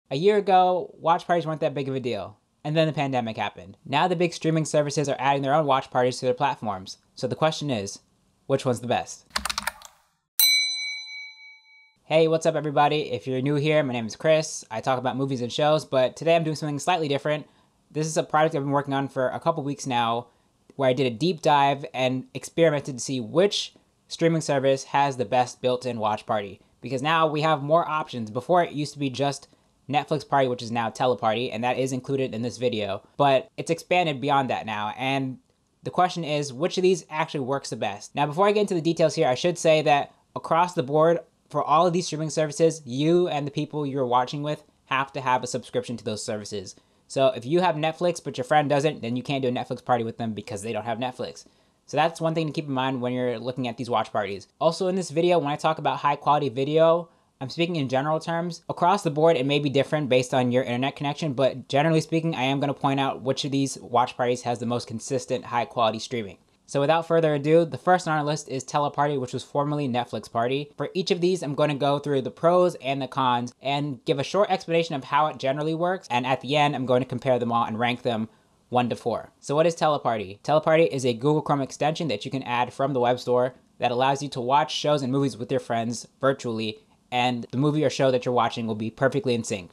A year ago, watch parties weren't that big of a deal. And then the pandemic happened. Now the big streaming services are adding their own watch parties to their platforms. So the question is, which one's the best? Hey, what's up everybody? If you're new here, my name is Chris. I talk about movies and shows, but today I'm doing something slightly different. This is a project I've been working on for a couple weeks now, where I did a deep dive and experimented to see which streaming service has the best built-in watch party. Because now we have more options. Before it used to be just Netflix Party, which is now Teleparty, and that is included in this video. But it's expanded beyond that now, and the question is, which of these actually works the best? Now, before I get into the details here, I should say that across the board, for all of these streaming services, you and the people you're watching with have to have a subscription to those services. So if you have Netflix, but your friend doesn't, then you can't do a Netflix party with them because they don't have Netflix. So that's one thing to keep in mind when you're looking at these watch parties. Also in this video, when I talk about high quality video, I'm speaking in general terms. Across the board, it may be different based on your internet connection, but generally speaking, I am going to point out which of these watch parties has the most consistent high quality streaming. So without further ado, the first on our list is Teleparty, which was formerly Netflix Party. For each of these, I'm going to go through the pros and the cons and give a short explanation of how it generally works. And at the end, I'm going to compare them all and rank them 1 to 4. So what is Teleparty? Teleparty is a Google Chrome extension that you can add from the web store that allows you to watch shows and movies with your friends virtually, and the movie or show that you're watching will be perfectly in sync.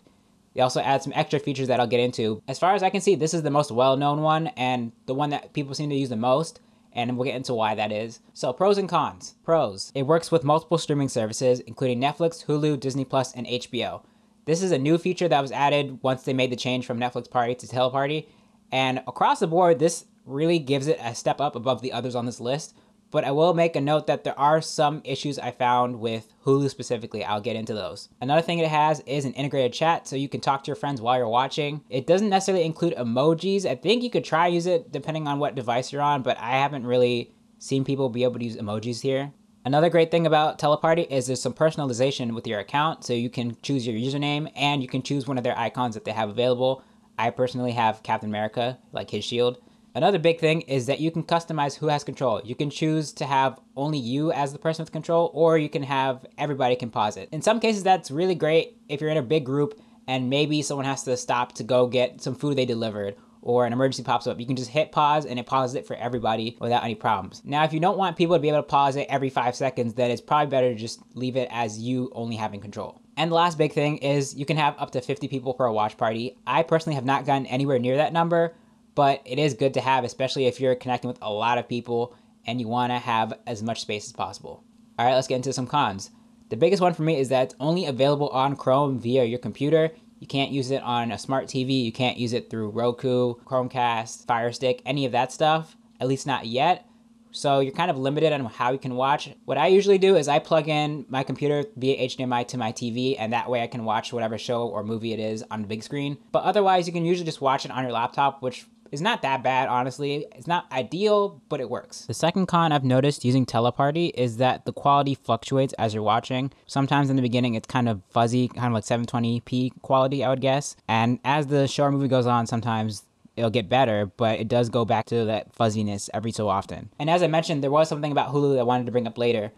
They also add some extra features that I'll get into. As far as I can see, this is the most well-known one and the one that people seem to use the most, and we'll get into why that is. So pros and cons. Pros. It works with multiple streaming services, including Netflix, Hulu, Disney+, and HBO. This is a new feature that was added once they made the change from Netflix Party to Teleparty, and across the board, this really gives it a step up above the others on this list. But I will make a note that there are some issues I found with Hulu specifically. I'll get into those. Another thing it has is an integrated chat, so you can talk to your friends while you're watching. It doesn't necessarily include emojis. I think you could try use it depending on what device you're on, but I haven't really seen people be able to use emojis here. Another great thing about Teleparty is there's some personalization with your account, so you can choose your username and you can choose one of their icons that they have available. I personally have Captain America, like his shield. Another big thing is that you can customize who has control. You can choose to have only you as the person with control, or you can have everybody can pause it. In some cases, that's really great if you're in a big group and maybe someone has to stop to go get some food they delivered, or an emergency pops up. You can just hit pause and it pauses it for everybody without any problems. Now, if you don't want people to be able to pause it every 5 seconds, then it's probably better to just leave it as you only having control. And the last big thing is you can have up to 50 people per watch party. I personally have not gotten anywhere near that number, but it is good to have, especially if you're connecting with a lot of people and you want to have as much space as possible. All right, let's get into some cons. The biggest one for me is that it's only available on Chrome via your computer. You can't use it on a smart TV. You can't use it through Roku, Chromecast, Fire Stick, any of that stuff, at least not yet. So you're kind of limited on how you can watch. What I usually do is I plug in my computer via HDMI to my TV, and that way I can watch whatever show or movie it is on the big screen. But otherwise, you can usually just watch it on your laptop, which is not that bad, honestly. It's not ideal, but it works. The second con I've noticed using Teleparty is that the quality fluctuates as you're watching. Sometimes in the beginning, it's kind of fuzzy, kind of like 720p quality, I would guess. And as the show or movie goes on, sometimes it'll get better, but it does go back to that fuzziness every so often. And as I mentioned, there was something about Hulu that I wanted to bring up later.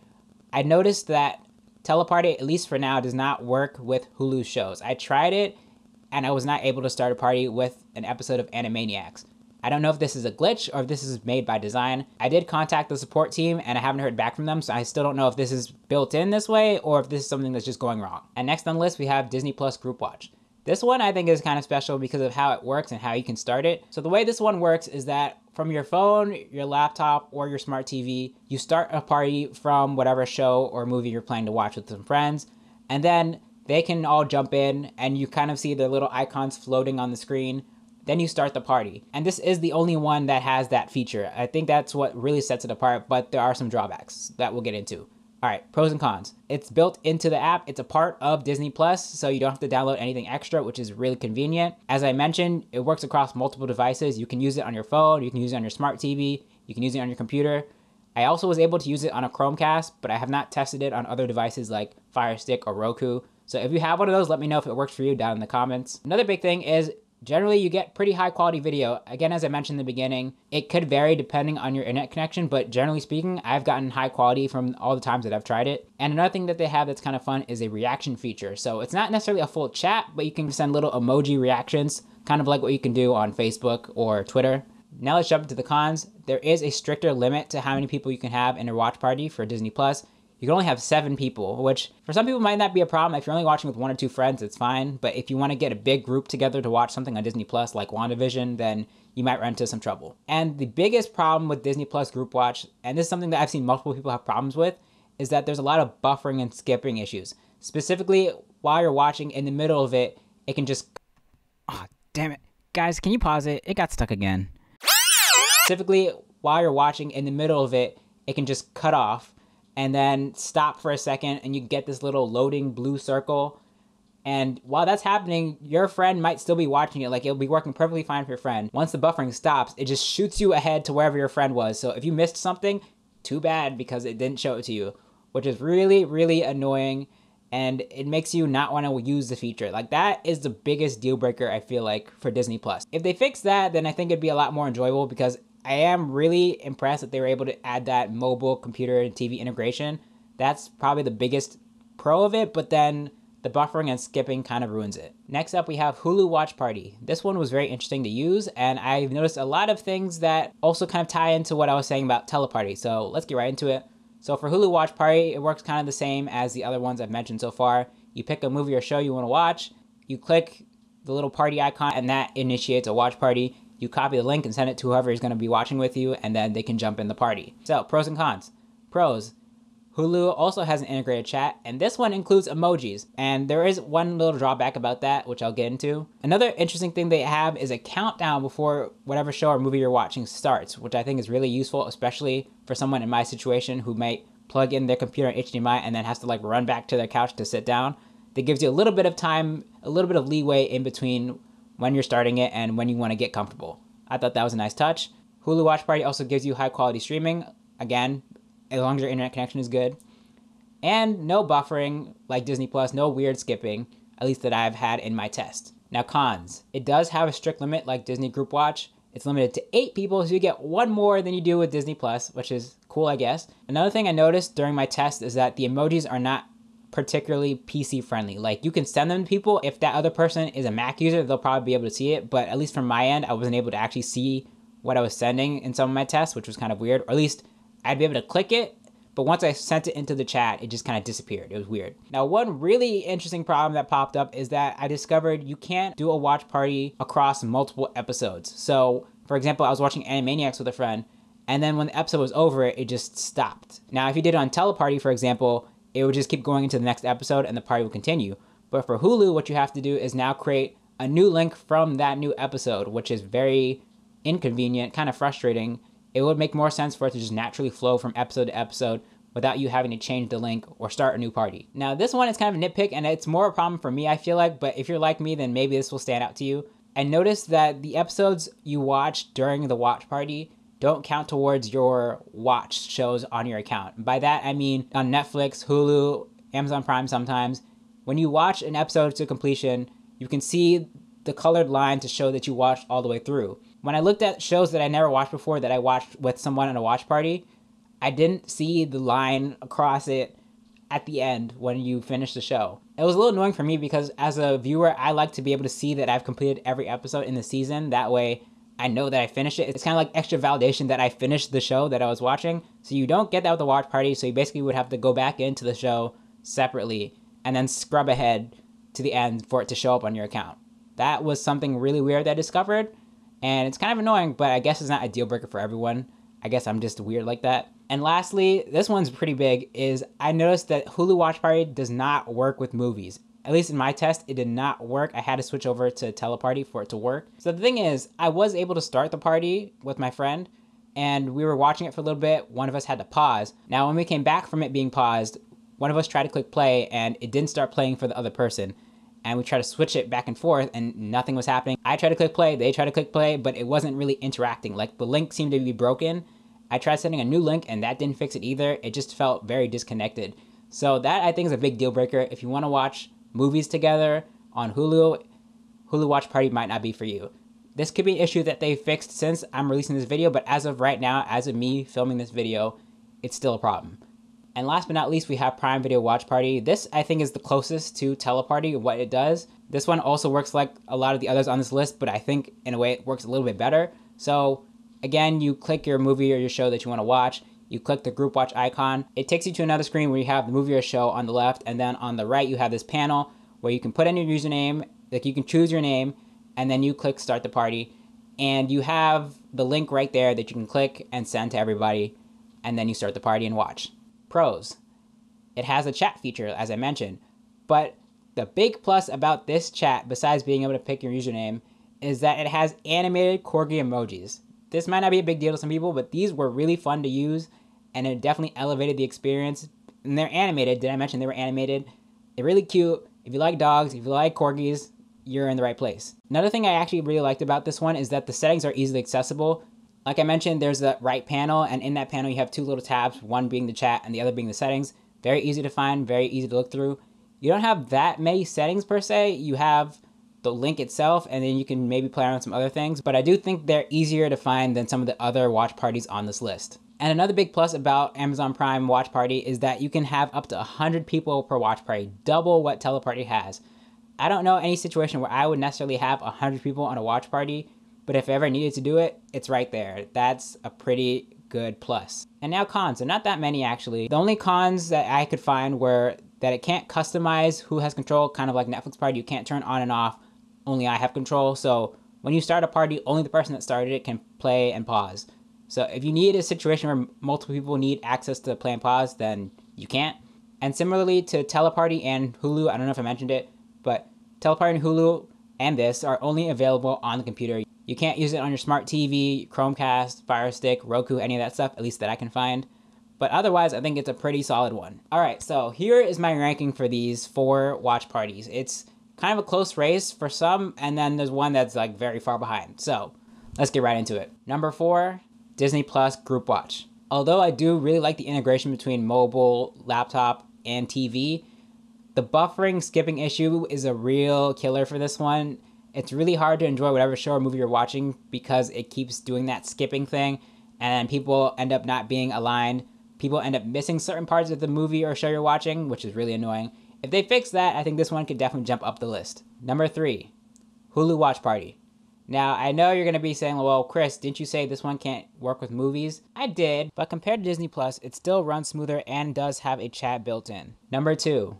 I noticed that Teleparty, at least for now, does not work with Hulu shows. I tried it, and I was not able to start a party with an episode of Animaniacs. I don't know if this is a glitch or if this is made by design. I did contact the support team and I haven't heard back from them, so I still don't know if this is built in this way or if this is something that's just going wrong. And next on the list, we have Disney Plus Group Watch. This one I think is kind of special because of how it works and how you can start it. So the way this one works is that from your phone, your laptop, or your smart TV, you start a party from whatever show or movie you're planning to watch with some friends, and then they can all jump in and you kind of see the little icons floating on the screen. Then you start the party. And this is the only one that has that feature. I think that's what really sets it apart, but there are some drawbacks that we'll get into. All right, pros and cons. It's built into the app. It's a part of Disney Plus, so you don't have to download anything extra, which is really convenient. As I mentioned, it works across multiple devices. You can use it on your phone, you can use it on your smart TV, you can use it on your computer. I also was able to use it on a Chromecast, but I have not tested it on other devices like Fire Stick or Roku. So if you have one of those, let me know if it works for you down in the comments. Another big thing is Generally, you get pretty high quality video. Again, as I mentioned in the beginning, it could vary depending on your internet connection, but generally speaking, I've gotten high quality from all the times that I've tried it. And another thing that they have that's kind of fun is a reaction feature. So it's not necessarily a full chat, but you can send little emoji reactions, kind of like what you can do on Facebook or Twitter. Now let's jump into the cons. There is a stricter limit to how many people you can have in a watch party for Disney Plus. You can only have 7 people, which for some people might not be a problem. If you're only watching with 1 or 2 friends, it's fine. But if you want to get a big group together to watch something on Disney Plus like WandaVision, then you might run into some trouble. And the biggest problem with Disney Plus Group Watch, and this is something that I've seen multiple people have problems with, is that there's a lot of buffering and skipping issues. Specifically, while you're watching, in the middle of it, it can just... Oh, damn it. Guys, can you pause it? It got stuck again. Specifically, while you're watching, in the middle of it, it can just cut off and then stop for a second, and you get this little loading blue circle. And while that's happening, your friend might still be watching it. Like, it'll be working perfectly fine for your friend. Once the buffering stops, it just shoots you ahead to wherever your friend was. So if you missed something, too bad, because it didn't show it to you, which is really, really annoying. And it makes you not want to use the feature. Like, that is the biggest deal breaker, I feel like, for Disney Plus. If they fix that, then I think it'd be a lot more enjoyable, because I am really impressed that they were able to add that mobile computer and TV integration. That's probably the biggest pro of it, but then the buffering and skipping kind of ruins it. Next up, we have Hulu Watch Party. This one was very interesting to use, and I've noticed a lot of things that also kind of tie into what I was saying about Teleparty. So let's get right into it. So for Hulu Watch Party, it works kind of the same as the other ones I've mentioned so far. You pick a movie or show you want to watch, you click the little party icon, and that initiates a watch party. You copy the link and send it to whoever is going to be watching with you, and then they can jump in the party. So, pros and cons. Pros. Hulu also has an integrated chat, and this one includes emojis. And there is one little drawback about that, which I'll get into. Another interesting thing they have is a countdown before whatever show or movie you're watching starts, which I think is really useful, especially for someone in my situation who might plug in their computer on HDMI and then has to like run back to their couch to sit down. That gives you a little bit of time, a little bit of leeway in between when you're starting it and when you want to get comfortable. I thought that was a nice touch. Hulu Watch Party also gives you high quality streaming, again, as long as your internet connection is good. And no buffering like Disney Plus, no weird skipping, at least that I've had in my test. Now cons. It does have a strict limit like Disney Group Watch. It's limited to 8 people, so you get 1 more than you do with Disney Plus, which is cool, I guess. Another thing I noticed during my test is that the emojis are not particularly PC friendly. Like, you can send them to people. If that other person is a Mac user, they'll probably be able to see it, but at least from my end, I wasn't able to actually see what I was sending in some of my tests, which was kind of weird. Or at least I'd be able to click it, but once I sent it into the chat, it just kind of disappeared. It was weird. Now, one really interesting problem that popped up is that I discovered you can't do a watch party across multiple episodes. So, for example, I was watching Animaniacs with a friend, and then when the episode was over, it just stopped. Now, if you did it on Teleparty, for example, it would just keep going into the next episode and the party will continue. But for Hulu, what you have to do is now create a new link from that new episode, which is very inconvenient, kind of frustrating. It would make more sense for it to just naturally flow from episode to episode without you having to change the link or start a new party. Now, this one is kind of a nitpick, and it's more a problem for me, I feel like, but if you're like me, then maybe this will stand out to you. I noticed that the episodes you watch during the watch party don't count towards your watched shows on your account. By that, I mean on Netflix, Hulu, Amazon Prime sometimes. When you watch an episode to completion, you can see the colored line to show that you watched all the way through. When I looked at shows that I never watched before that I watched with someone at a watch party, I didn't see the line across it at the end when you finish the show. It was a little annoying for me because as a viewer, I like to be able to see that I've completed every episode in the season. That way, I know that I finished it. It's kind of like extra validation that I finished the show that I was watching. So you don't get that with the watch party. So you basically would have to go back into the show separately and then scrub ahead to the end for it to show up on your account. That was something really weird that I discovered. And it's kind of annoying, but I guess it's not a deal breaker for everyone. I guess I'm just weird like that. And lastly, this one's pretty big, is I noticed that Hulu Watch Party does not work with movies. At least in my test, it did not work. I had to switch over to Teleparty for it to work. So the thing is, I was able to start the party with my friend, and we were watching it for a little bit. One of us had to pause. Now, when we came back from it being paused, one of us tried to click play, and it didn't start playing for the other person. And we tried to switch it back and forth, and nothing was happening. I tried to click play, they tried to click play, but it wasn't really interacting. Like, the link seemed to be broken. I tried sending a new link, and that didn't fix it either. It just felt very disconnected. So that, I think, is a big deal breaker. If you want to watch movies together on Hulu, Hulu Watch Party might not be for you. This could be an issue that they fixed since I'm releasing this video, but as of right now, as of me filming this video, it's still a problem. And last but not least, we have Prime Video Watch Party. This, I think, is the closest to Teleparty and what it does. This one also works like a lot of the others on this list, but I think in a way it works a little bit better. So again, you click your movie or your show that you want to watch. You click the group watch icon. It takes you to another screen where you have the movie or show on the left, and then on the right you have this panel where you can put in your username, like you can choose your name, and then you click start the party, and you have the link right there that you can click and send to everybody, and then you start the party and watch. Pros: it has a chat feature, as I mentioned, but the big plus about this chat, besides being able to pick your username, is that it has animated corgi emojis. This might not be a big deal to some people, but these were really fun to use, and it definitely elevated the experience. And they're animated. Did I mention they were animated? They're really cute. If you like dogs, if you like corgis, you're in the right place. Another thing I actually really liked about this one is that the settings are easily accessible. Like I mentioned, there's the right panel, and in that panel you have two little tabs, one being the chat and the other being the settings. Very easy to find, very easy to look through. You don't have that many settings per se. You have the link itself, and then you can maybe play around with some other things, but I do think they're easier to find than some of the other watch parties on this list. And another big plus about Amazon Prime Watch Party is that you can have up to 100 people per watch party, double what Teleparty has. I don't know any situation where I would necessarily have 100 people on a watch party, but if I ever needed to do it, it's right there. That's a pretty good plus. And now cons, so not that many actually. The only cons that I could find were that it can't customize who has control, kind of like Netflix Party. You can't turn on and off, only I have control. So when you start a party, only the person that started it can play and pause. So if you need a situation where multiple people need access to play and pause, then you can't. And similarly to Teleparty and Hulu, I don't know if I mentioned it, but Teleparty and Hulu and this are only available on the computer. You can't use it on your smart TV, Chromecast, Fire Stick, Roku, any of that stuff, at least that I can find. But otherwise, I think it's a pretty solid one. All right, so here is my ranking for these 4 watch parties. It's kind of a close race for some, and then there's one that's like very far behind. So let's get right into it. Number 4, Disney Plus Group Watch. Although I do really like the integration between mobile, laptop, and TV, the buffering skipping issue is a real killer for this one. It's really hard to enjoy whatever show or movie you're watching because it keeps doing that skipping thing, and people end up not being aligned. People end up missing certain parts of the movie or show you're watching, which is really annoying. If they fix that, I think this one could definitely jump up the list. Number 3, Hulu Watch Party. Now, I know you're going to be saying, well, Chris, didn't you say this one can't work with movies? I did, but compared to Disney Plus, it still runs smoother and does have a chat built in. Number 2,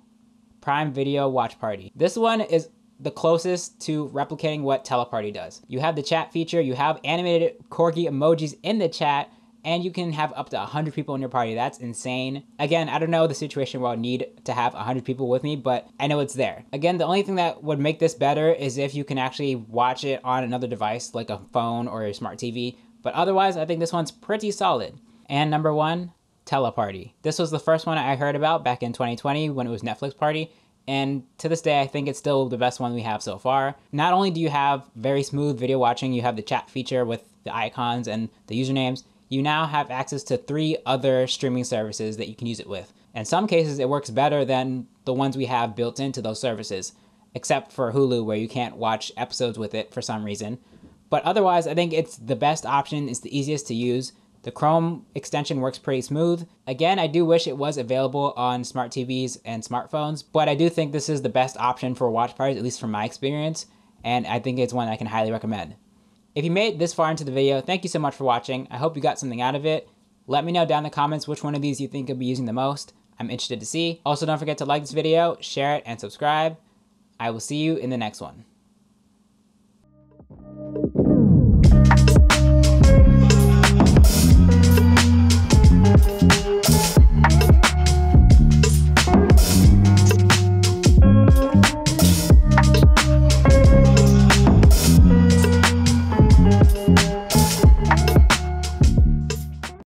Prime Video Watch Party. This one is the closest to replicating what Teleparty does. You have the chat feature, you have animated corgi emojis in the chat, and you can have up to 100 people in your party. That's insane. Again, I don't know the situation where I'll need to have 100 people with me, but I know it's there. Again, the only thing that would make this better is if you can actually watch it on another device, like a phone or a smart TV. But otherwise, I think this one's pretty solid. And number 1, Teleparty. This was the first one I heard about back in 2020 when it was Netflix Party. And to this day, I think it's still the best one we have so far. Not only do you have very smooth video watching, you have the chat feature with the icons and the usernames, you now have access to 3 other streaming services that you can use it with. In some cases, it works better than the ones we have built into those services, except for Hulu, where you can't watch episodes with it for some reason. But otherwise, I think it's the best option. It's the easiest to use. The Chrome extension works pretty smooth. Again, I do wish it was available on smart TVs and smartphones, but I do think this is the best option for watch parties, at least from my experience, and I think it's one I can highly recommend. If you made it this far into the video, thank you so much for watching. I hope you got something out of it. Let me know down in the comments which one of these you think you'll be using the most. I'm interested to see. Also, don't forget to like this video, share it, and subscribe. I will see you in the next one.